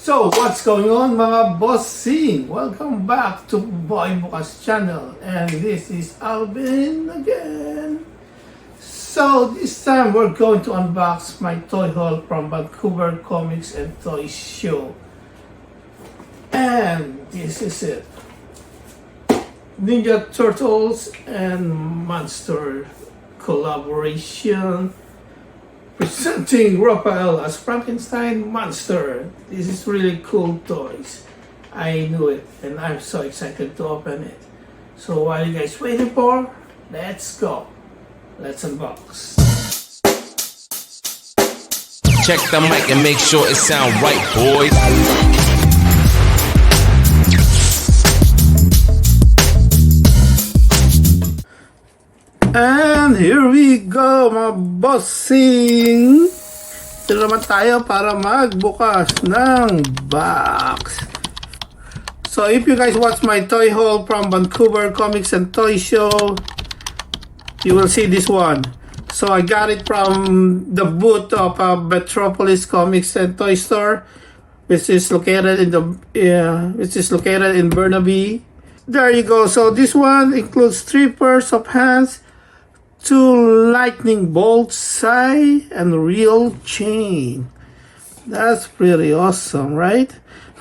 So, what's going on mga bossing? Welcome back to Boy Bukas channel, and this is Alvin again. So, this time we're going to unbox my toy haul from Vancouver Comics and Toy Show. And this is it. Ninja Turtles and Monster collaboration, presenting Raphael as Frankenstein monster. This is really cool toys. I knew it and I'm so excited to open it. So while you guys waiting for, let's go. Let's unbox. Check the mic and make sure it sound right, boys. And here we go mga bossing. Ito naman tayo para magbukas ng box. So if you guys watch my toy haul from Vancouver Comics and Toy Show, you will see this one. So I got it from the booth of Metropolis Comics and Toy Store, which is located in Burnaby. There you go. So this one includes 3 pairs of hands, 2 lightning bolts, and real chain. That's pretty awesome, right?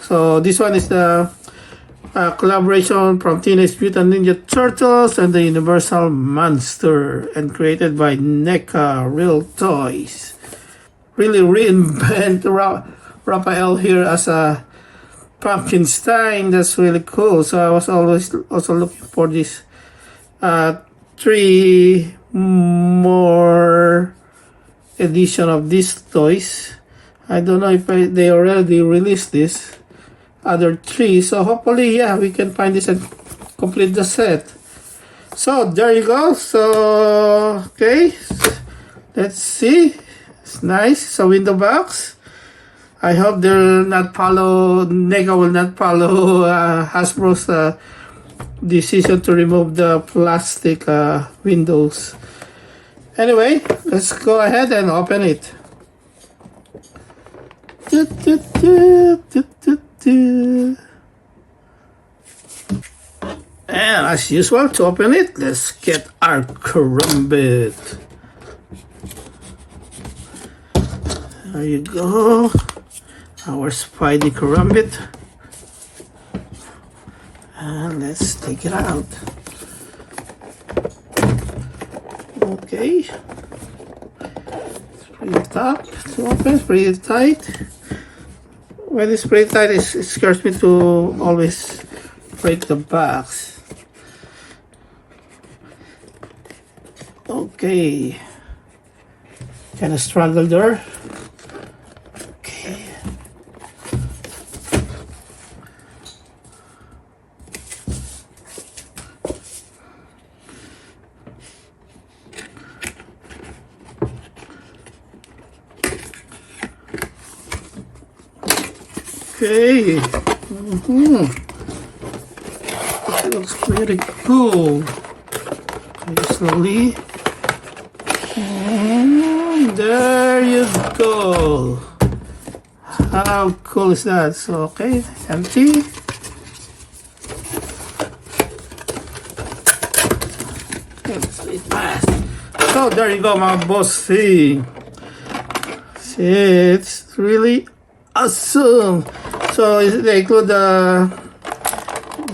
So this one is the collaboration from Teenage Mutant Ninja Turtles and the Universal Monster, and created by NECA Real Toys. Really reinvent Raphael here as a Frankenstein. That's really cool. So I was always also looking for this 3 more edition of these toys. I don't know if they already released this other 3, so hopefully we can find this and complete the set. So there you go. So okay, let's see. It's nice. So in the box, I hope NECA will not follow Hasbro's decision to remove the plastic windows. Anyway, let's go ahead and open it. And as usual, to open it, let's get our karambit. There you go, our Spidey karambit. And let's take it out. Okay, it's pretty tough to open. It's pretty tight. When it's pretty tight, it scares me to always break the box. Okay, kind of struggle there. Okay, it looks pretty cool. Okay, slowly. And there you go. How cool is that? So, okay, empty. Let's do it fast. So, there you go, my bossy. See, it's really awesome. So they include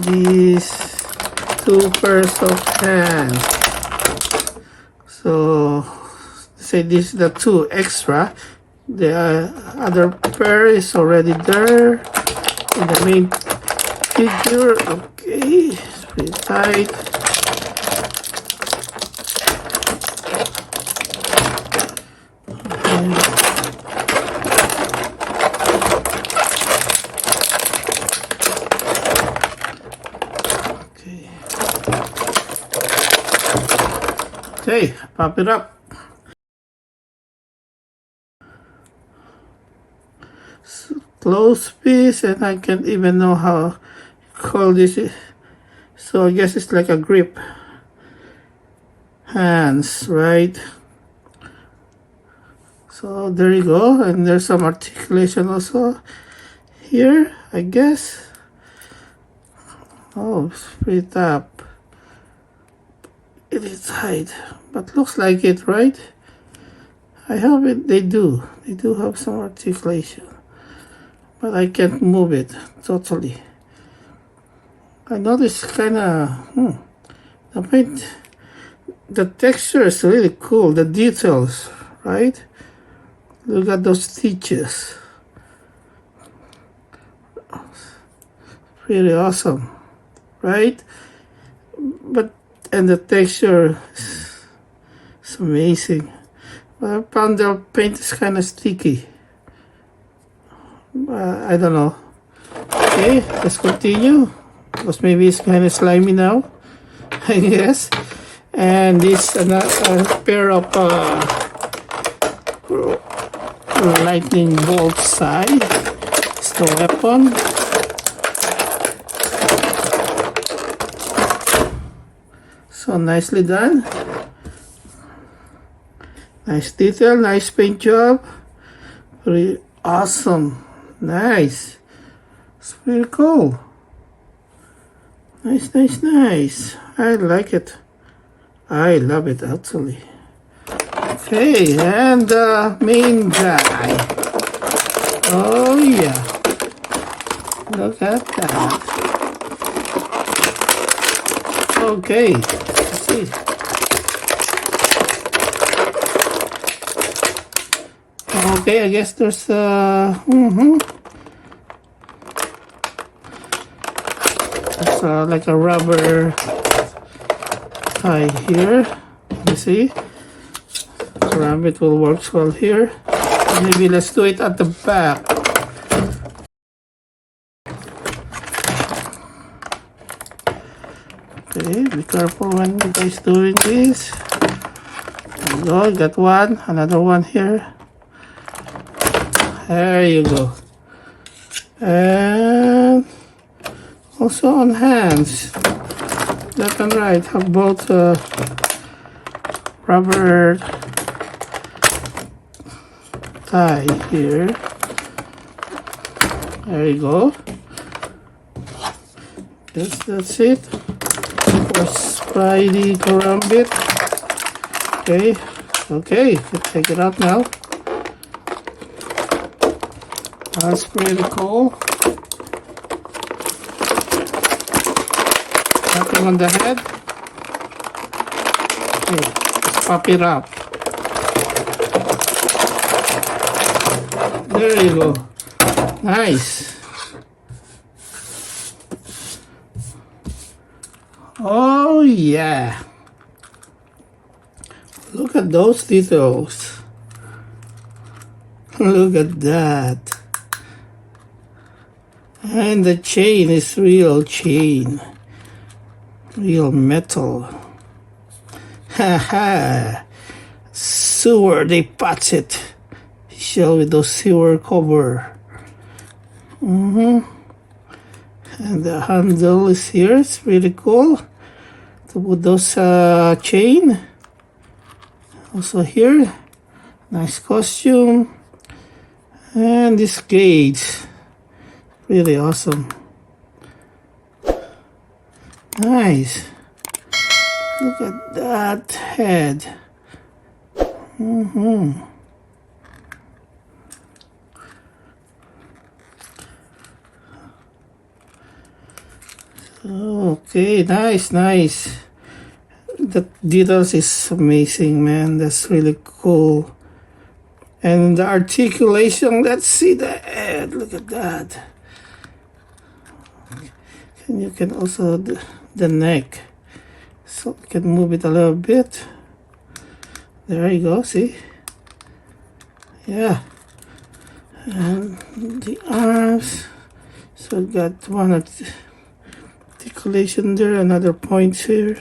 these 2 pairs of hands. So say this is the 2 extra. The other pair is already there in the main figure. Okay, it's pretty tight. Okay, pop it up. Close piece, and I can't even know how cold this is. So I guess it's like a grip. Hands, right? So there you go, and there's some articulation also here, I guess. Oh, it's pretty top. It is tight, but looks like it, right? I hope it. They do. They do have some articulation, but I can't move it totally. I noticed kind of. The paint, the texture is really cool. The details, right? Look at those stitches. Really awesome, right? And the texture is amazing. But I found the paint is kind of sticky. I don't know. Okay, let's continue. Because maybe it's kind of slimy now, I guess. And this another pair of lightning bolt side. It's the weapon. So nicely done. Nice detail, nice paint job. Pretty awesome. Nice. It's pretty cool. Nice, nice, nice. I like it. I love it actually. Okay, and the main guy. Oh yeah. Look at that. Okay, let's see. Okay, I guess there's it's like a rubber tie here. You see? Rabbit will work well here. Maybe let's do it at the back. Okay, be careful when you guys doing this. There you go, got one, another one here. There you go. And also on hands, left and right, have both rubber tie here. There you go. That's it. For Spidey Karambit. Okay, let's take it out now. That's pretty cool. Nothing on the head. Okay, let's pop it up. There you go. Nice. Oh yeah. Look at those details. Look at that. And the chain is real chain. Real metal. Haha. Sewer, they patch it. Shell with those sewer cover. And the handle is here. It's really cool. To put those chain. Also here. Nice costume. And this gauge. Really awesome. Nice. Look at that head. Okay, nice. The details is amazing, man. That's really cool. And the articulation, let's see the head. Look at that. And you can also the neck. So you can move it a little bit. There you go, see? Yeah. And the arms. So we got one articulation there, another point here.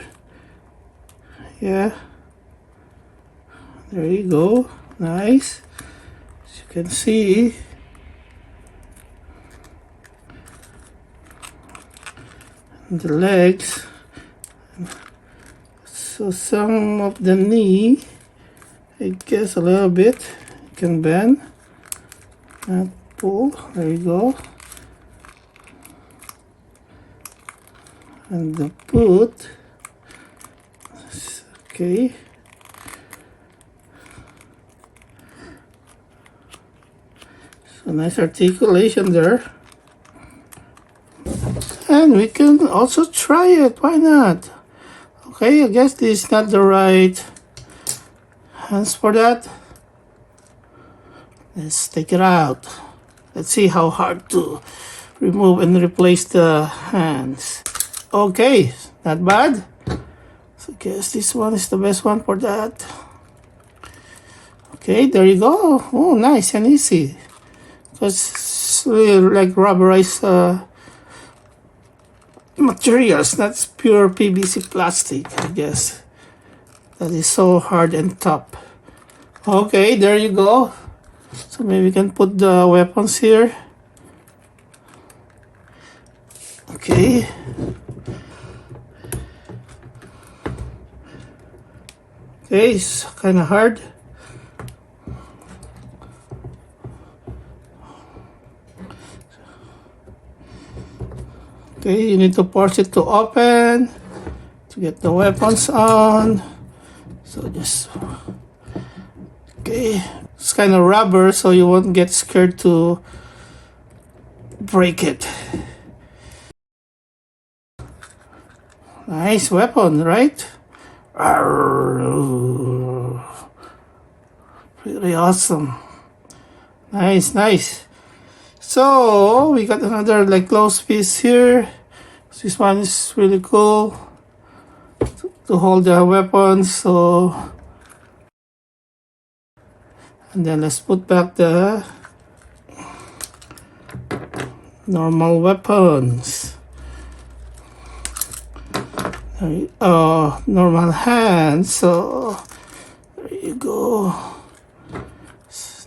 Yeah. There you go. Nice. As you can see. And the legs. So some of the knee, I guess a little bit, you can bend, not pull, there you go. and the put. Okay. So nice articulation there. And we can also try it. Why not? Okay, I guess this is not the right hands for that. Let's take it out. Let's see how hard to remove and replace the hands. Okay, not bad. So I guess this one is the best one for that. Okay, there you go. Oh, nice and easy. Because it's really like rubberized materials, not pure PVC plastic, I guess. That is so hard and tough. Okay, there you go. So maybe we can put the weapons here. Okay. Okay, it's kind of hard. Okay, you need to force it to open to get the weapons on. So just, okay, it's kind of rubber, so you won't get scared to break it. Nice weapon, right? Pretty awesome. Nice, nice. So we got another like close piece here. This one is really cool to hold the weapons. So, and then let's put back the normal weapons. Normal hands. So there you go.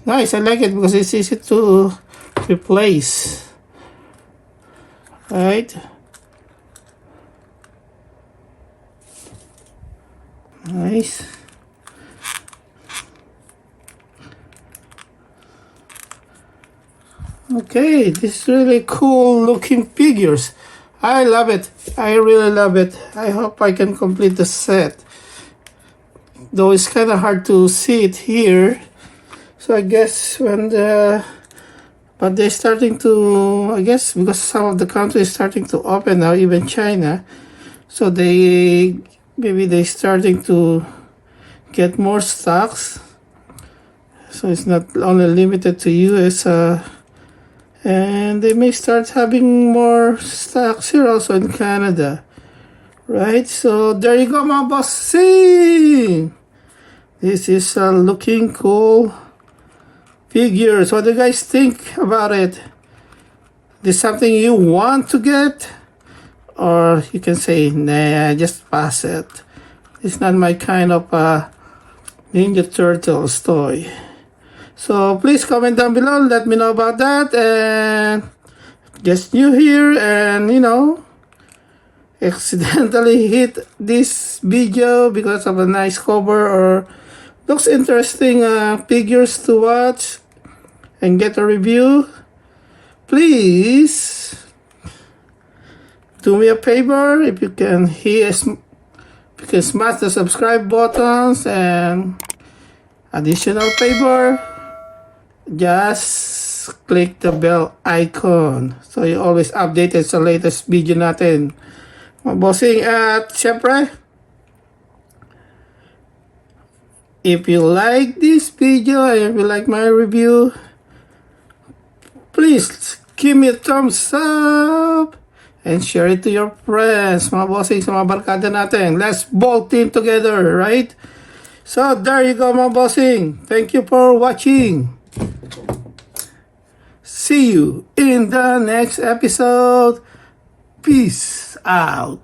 Nice, I like it because it's easy to replace, right? Nice. Okay, this is really cool looking figures. I love it. I really love it. I hope I can complete the set. Though it's kind of hard to see it here. So I guess when but they're starting to, I guess because some of the countries starting to open now, even China. So maybe they're starting to get more stocks. So it's not only limited to US, and they may start having more stocks here also in Canada. Right? So there you go, my bossing. This is looking cool figures. What do you guys think about it? Is this something you want to get? Or you can say, nah, just pass it. It's not my kind of Ninja Turtles toy. So please comment down below, let me know about that. And just new here and accidentally hit this video because of a nice cover or looks interesting figures to watch and get a review, please do me a favor. If you can smash the subscribe buttons, and additional favor, just click the bell icon so you always updated sa latest video natin, mga bossing. At syempre, if you like this video and if you like my review, please give me a thumbs up and share it to your friends, mga bossing, sa mga barkada natin. Let's ball team together, right? So there you go, mga bossing. Thank you for watching. See you in the next episode. Peace out.